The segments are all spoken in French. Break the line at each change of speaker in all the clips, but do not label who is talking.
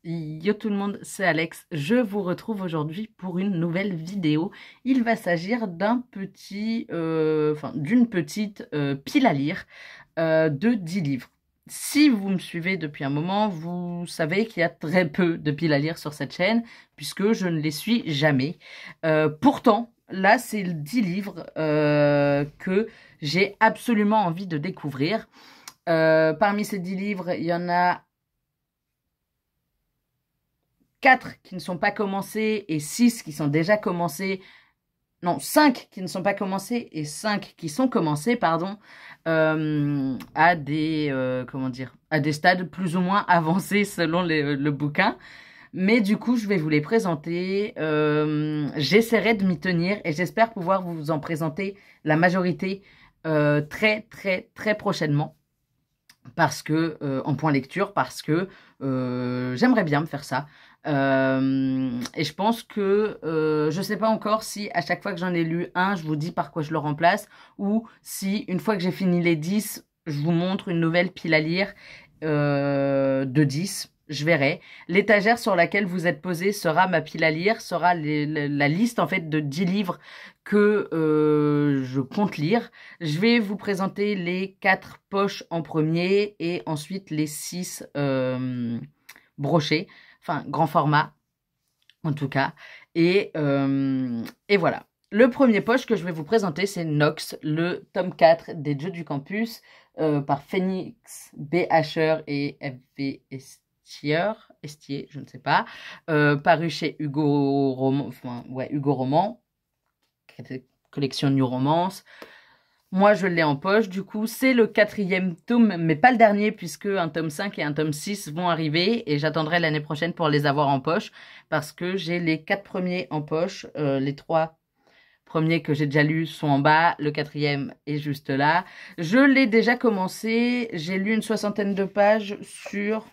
Yo tout le monde, c'est Alex. Je vous retrouve aujourd'hui pour une nouvelle vidéo. Il va s'agir d'une petite pile à lire de 10 livres. Si vous me suivez depuis un moment, vous savez qu'il y a très peu de piles à lire sur cette chaîne, puisque je ne les suis jamais. Pourtant, là, c'est 10 livres que j'ai absolument envie de découvrir. Parmi ces 10 livres, il y en a 4 qui ne sont pas commencés et 6 qui sont déjà commencés. Non, 5 qui ne sont pas commencés et 5 qui sont commencés, pardon, à des, à des stades plus ou moins avancés selon le bouquin. Mais du coup, je vais vous les présenter. J'essaierai de m'y tenir et j'espère pouvoir vous en présenter la majorité très prochainement. Parce que, en point lecture, parce que j'aimerais bien me faire ça. Et je pense que je sais pas encore si à chaque fois que j'en ai lu un, je vous dis par quoi je le remplace, ou si une fois que j'ai fini les 10, je vous montre une nouvelle pile à lire de 10. Je verrai. L'étagère sur laquelle vous êtes posé sera ma pile à lire, sera la liste en fait de 10 livres que je compte lire. Je vais vous présenter les 4 poches en premier et ensuite les 6 brochés, enfin grand format en tout cas. Et voilà. Le premier poche que je vais vous présenter, c'est Nox, le tome 4 des Jeux du Campus par Phoenix B. Asher et F.V. Estier, je ne sais pas, paru chez Hugo Roman, Hugo Roman, collection New Romance. Moi, je l'ai en poche, du coup, c'est le 4e tome, mais pas le dernier, puisque un tome 5 et un tome 6 vont arriver, et j'attendrai l'année prochaine pour les avoir en poche, parce que j'ai les 4 premiers en poche, les 3 premiers que j'ai déjà lus sont en bas, le 4e est juste là. Je l'ai déjà commencé, j'ai lu une 60aine de pages sur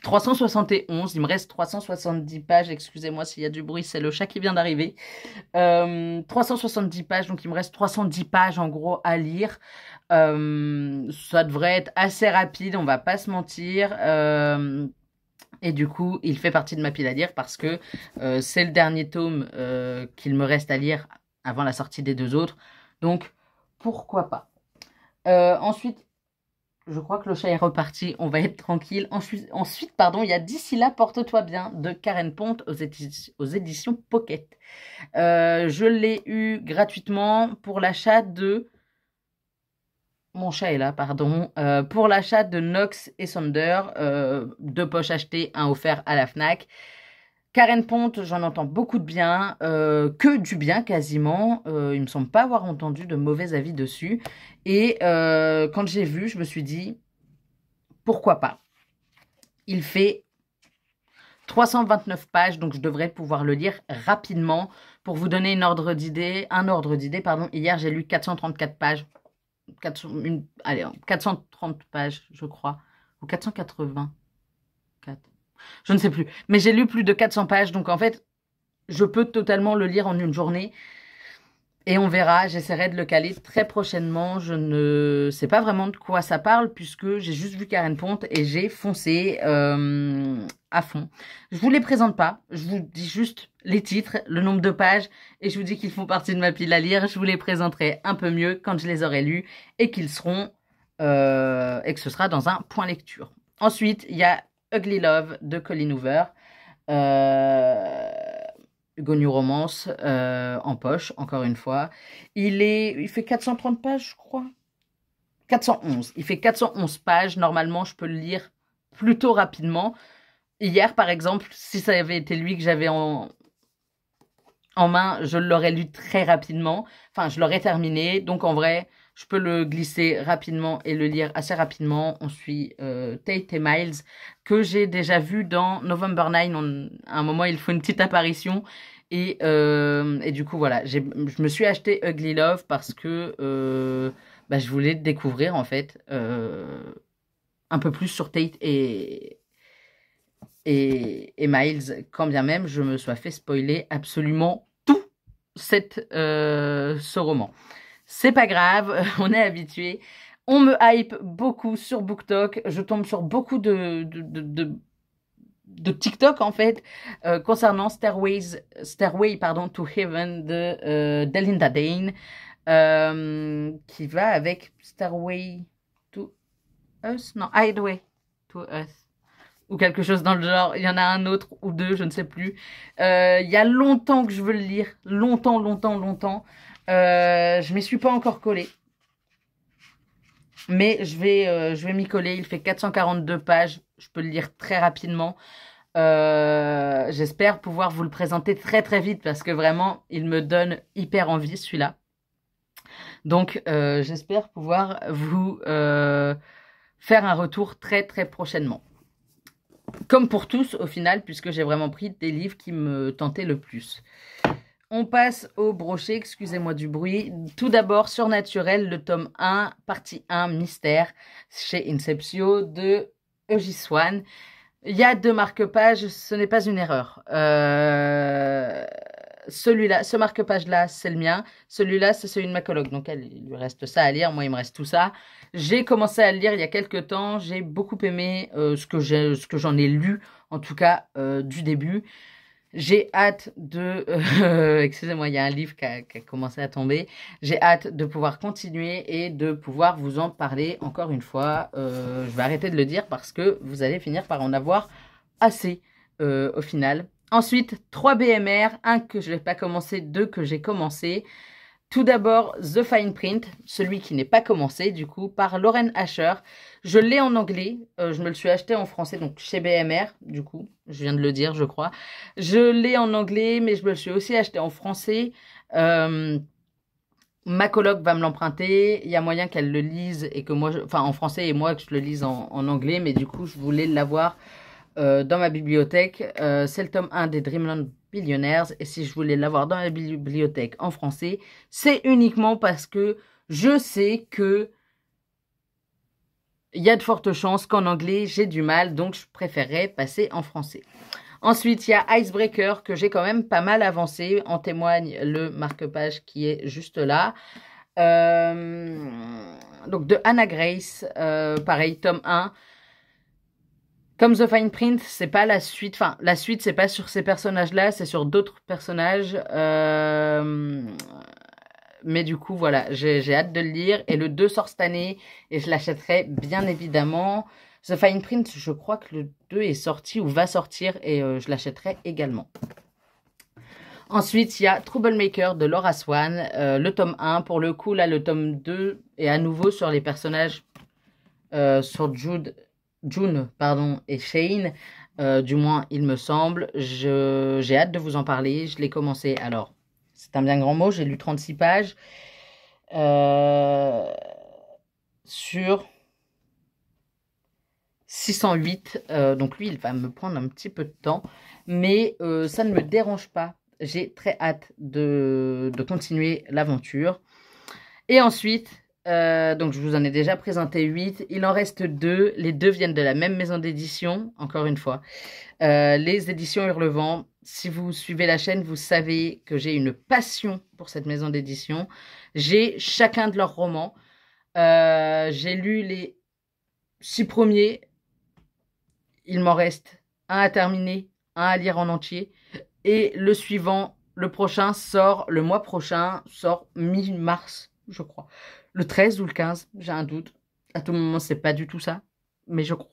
371, il me reste 370 pages, excusez-moi s'il y a du bruit, c'est le chat qui vient d'arriver. 370 pages, donc il me reste 310 pages en gros à lire. Ça devrait être assez rapide, on va pas se mentir. Et du coup, il fait partie de ma pile à lire parce que c'est le dernier tome qu'il me reste à lire avant la sortie des 2 autres. Donc, pourquoi pas. Ensuite, je crois que le chat est reparti, on va être tranquille. Ensuite, pardon, il y a D'ici là, porte-toi bien de Karen Ponte aux éditions Pocket. Je l'ai eu gratuitement pour l'achat de... Mon chat est là, pardon. Pour l'achat de Nox et Sonder, 2 poches achetées, 1 offert à la Fnac. Karen Ponte, j'en entends beaucoup de bien, que du bien quasiment. Il me semble pas avoir entendu de mauvais avis dessus. Et quand j'ai vu, je me suis dit, pourquoi pas. Il fait 329 pages, donc je devrais pouvoir le lire rapidement. Pour vous donner un ordre d'idée, pardon. Hier, j'ai lu 434 pages. 430 pages, je crois. Ou 480. Je ne sais plus. Mais j'ai lu plus de 400 pages, donc en fait, je peux totalement le lire en une journée. Et on verra, j'essaierai de le caler très prochainement. Je ne sais pas vraiment de quoi ça parle, puisque j'ai juste vu Karen Ponte et j'ai foncé à fond. Je vous les présente pas, je vous dis juste les titres, le nombre de pages, et je vous dis qu'ils font partie de ma pile à lire. Je vous les présenterai un peu mieux quand je les aurai lus, et qu'ils seront, et que ce sera dans un point lecture. Ensuite, il y a Ugly Love de Colleen Hoover. Hugo New Romance en poche, encore une fois. Il fait 430 pages, je crois. 411. Il fait 411 pages. Normalement, je peux le lire plutôt rapidement. Hier, par exemple, si ça avait été lui que j'avais en main, je l'aurais lu très rapidement. Enfin, je l'aurais terminé. Donc, en vrai, je peux le glisser rapidement et le lire assez rapidement. On suit Tate et Miles, que j'ai déjà vu dans November 9. À un moment, il faut une petite apparition. Et du coup, voilà, je me suis acheté Ugly Love parce que je voulais découvrir, en fait, un peu plus sur Tate et Miles, quand bien même je me sois fait spoiler absolument tout ce roman. C'est pas grave, on est habitué. On me hype beaucoup sur BookTok. Je tombe sur beaucoup de TikTok en fait concernant Stairway pardon, to Heaven de Linda Dane qui va avec Stairway to Us, non, Highway to Us ou quelque chose dans le genre. Il y en a un autre ou deux, je ne sais plus. Il y a longtemps que je veux le lire, longtemps. Je m'y suis pas encore collée. Mais je vais m'y coller. Il fait 442 pages. Je peux le lire très rapidement. J'espère pouvoir vous le présenter très très vite parce que vraiment, il me donne hyper envie celui-là. Donc, j'espère pouvoir vous faire un retour très très prochainement. Comme pour tous au final, puisque j'ai vraiment pris des livres qui me tentaient le plus. On passe au brochet, excusez-moi du bruit. Tout d'abord, Surnaturel, le tome 1, partie 1, Mystère, chez Inceptio, de Eugene Swann. Il y a 2 marque-pages, ce n'est pas une erreur. Celui-là, ce marque-page-là, c'est le mien. Celui-là, c'est celui de ma coloc. Donc, il lui reste ça à lire. Moi, il me reste tout ça. J'ai commencé à le lire il y a quelques temps. J'ai beaucoup aimé ce que j'en ai lu, en tout cas du début. J'ai hâte de... excusez-moi, il y a un livre qui a commencé à tomber. J'ai hâte de pouvoir continuer et de pouvoir vous en parler encore une fois. Je vais arrêter de le dire parce que vous allez finir par en avoir assez au final. Ensuite, 3 BMR, 1 que je n'ai pas commencé, 2 que j'ai commencé. Tout d'abord, The Fine Print, celui qui n'est pas commencé, du coup, par Lauren Asher. Je l'ai en anglais, je me le suis acheté en français, donc chez BMR, du coup, je viens de le dire, je crois. Je l'ai en anglais, mais je me le suis aussi acheté en français. Ma coloc va me l'emprunter, il y a moyen qu'elle le lise, et que moi, enfin en français, et moi que je le lise en anglais, mais du coup, je voulais l'avoir dans ma bibliothèque. C'est le tome 1 des Dreamland Billionaires. Et si je voulais l'avoir dans la bibliothèque en français, c'est uniquement parce que je sais que il y a de fortes chances qu'en anglais, j'ai du mal. Donc, je préférerais passer en français. Ensuite, il y a Icebreaker que j'ai quand même pas mal avancé. En témoigne le marque-page qui est juste là. Donc, de Anna Grace. Pareil, tome 1. Comme The Fine Print, c'est pas la suite. Enfin, la suite, c'est pas sur ces personnages-là, c'est sur d'autres personnages. Mais du coup, voilà, j'ai hâte de le lire. Et le 2 sort cette année et je l'achèterai bien évidemment. The Fine Print, je crois que le 2 est sorti ou va sortir et je l'achèterai également. Ensuite, il y a Troublemaker de Laura Swan, le tome 1. Pour le coup, là, le tome 2 est à nouveau sur les personnages, sur June pardon, et Shane, du moins il me semble. J'ai hâte de vous en parler, je l'ai commencé, alors c'est un bien grand mot, j'ai lu 36 pages sur 608, donc lui il va me prendre un petit peu de temps, mais ça ne me dérange pas, j'ai très hâte de continuer l'aventure. Et ensuite... donc je vous en ai déjà présenté 8, il en reste 2, les 2 viennent de la même maison d'édition, encore une fois, les éditions Hurlevent. Si vous suivez la chaîne, vous savez que j'ai une passion pour cette maison d'édition, j'ai chacun de leurs romans, j'ai lu les 6 premiers, il m'en reste un à terminer, un à lire en entier, et le suivant, le prochain sort, le mois prochain, sort mi-mars, je crois. Le 13 ou le 15, j'ai un doute. À tout moment, c'est pas du tout ça. Mais je crois.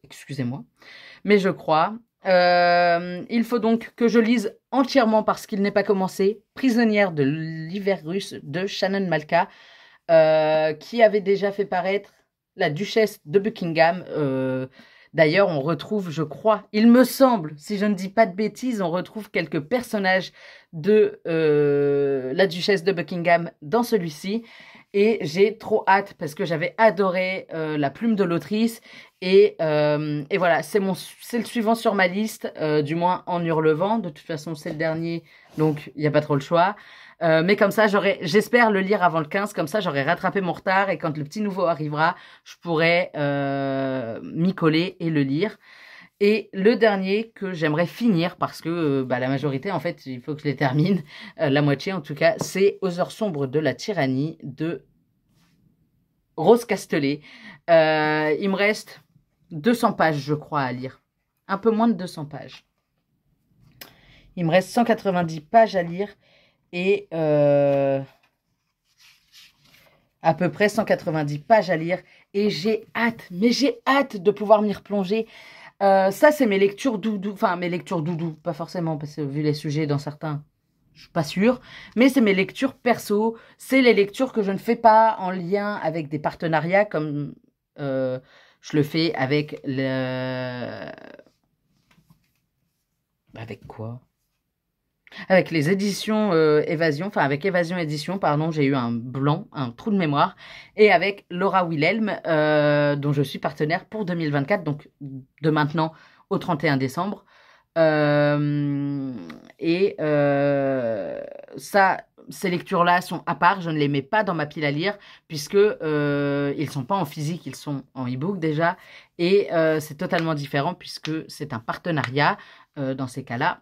Excusez-moi. Mais je crois. Il faut donc que je lise entièrement, parce qu'il n'est pas commencé, Prisonnière de l'hiver russe de Shannon Malka, qui avait déjà fait paraître La Duchesse de Buckingham. D'ailleurs, on retrouve, je crois, il me semble, si je ne dis pas de bêtises, on retrouve quelques personnages de La Duchesse de Buckingham dans celui-ci. Et j'ai trop hâte parce que j'avais adoré la plume de l'autrice. Et voilà, c'est le suivant sur ma liste, du moins en Hurlevent. De toute façon, c'est le dernier, donc il n'y a pas trop le choix. Mais comme ça, j'espère le lire avant le 15. Comme ça, j'aurai rattrapé mon retard. Et quand le petit nouveau arrivera, je pourrai m'y coller et le lire. Et le dernier que j'aimerais finir, parce que la majorité, en fait, il faut que je les termine, la moitié en tout cas, c'est Aux heures sombres de la tyrannie de Rose Castelet. Il me reste 200 pages, je crois, à lire. Un peu moins de 200 pages. Il me reste 190 pages à lire et à peu près 190 pages à lire. Et j'ai hâte, mais j'ai hâte de pouvoir m'y replonger. Ça, c'est mes lectures doudou. Enfin, mes lectures doudou, pas forcément, parce que vu les sujets dans certains, je suis pas sûre. Mais c'est mes lectures perso. C'est les lectures que je ne fais pas en lien avec des partenariats comme je le fais avec le... Avec quoi? Avec les éditions Évasion, enfin avec Évasion Édition, pardon, j'ai eu un blanc, un trou de mémoire, et avec Laura Wilhelm, dont je suis partenaire pour 2024, donc de maintenant au 31 décembre. Ça, ces lectures-là sont à part, je ne les mets pas dans ma pile à lire, puisque ils sont pas en physique, ils sont en e-book déjà, et c'est totalement différent, puisque c'est un partenariat dans ces cas-là.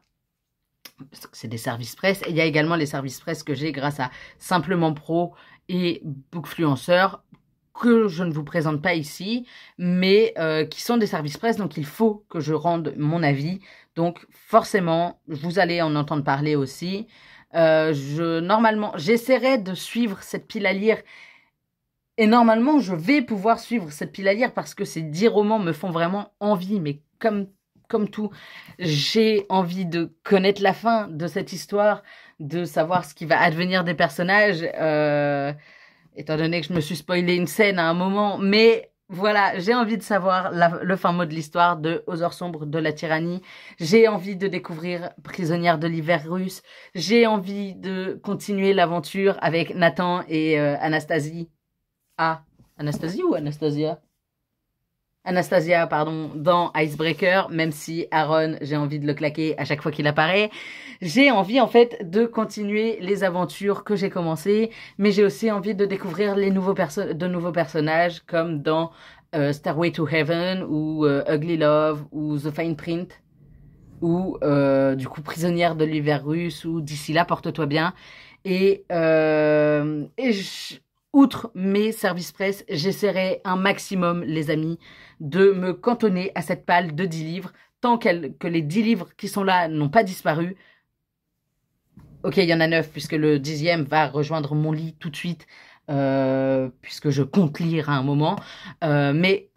C'est des services presse. Et il y a également les services presse que j'ai grâce à Simplement Pro et Bookfluencer, que je ne vous présente pas ici, mais qui sont des services presse, donc il faut que je rende mon avis. Donc forcément, vous allez en entendre parler aussi. Normalement, j'essaierai de suivre cette pile à lire. Et normalement, je vais pouvoir suivre cette pile à lire parce que ces 10 romans me font vraiment envie, mais comme tout, j'ai envie de connaître la fin de cette histoire, de savoir ce qui va advenir des personnages, étant donné que je me suis spoilé une scène à un moment, mais voilà, j'ai envie de savoir le fin mot de l'histoire de Aux heures sombres de la tyrannie, j'ai envie de découvrir Prisonnière de l'hiver russe, j'ai envie de continuer l'aventure avec Nathan et Anastasie. Ah, Anastasie ou Anastasia? Anastasia, pardon, dans Icebreaker, même si Aaron, j'ai envie de le claquer à chaque fois qu'il apparaît. J'ai envie, en fait, de continuer les aventures que j'ai commencées, mais j'ai aussi envie de découvrir de nouveaux personnages, comme dans Stairway to Heaven, ou Ugly Love, ou The Fine Print, ou du coup Prisonnière de l'hiver russe, ou D'ici là, porte-toi bien. Outre mes services presse, j'essaierai un maximum, les amis, de me cantonner à cette palle de 10 livres, tant que les 10 livres qui sont là n'ont pas disparu. Ok, il y en a 9, puisque le 10e va rejoindre mon lit tout de suite, puisque je compte lire à un moment. Mais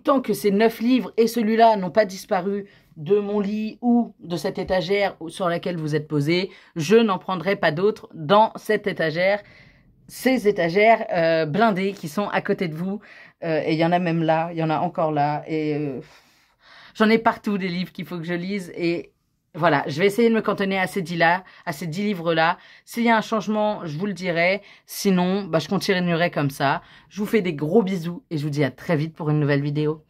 tant que ces 9 livres et celui-là n'ont pas disparu de mon lit ou de cette étagère sur laquelle vous êtes posé, je n'en prendrai pas d'autres dans cette étagère. Ces étagères blindées qui sont à côté de vous. Et il y en a même là, il y en a encore là. Et j'en ai partout des livres qu'il faut que je lise. Et voilà, je vais essayer de me cantonner à ces 10 livres-là. S'il y a un changement, je vous le dirai. Sinon, je continuerai comme ça. Je vous fais des gros bisous et je vous dis à très vite pour une nouvelle vidéo.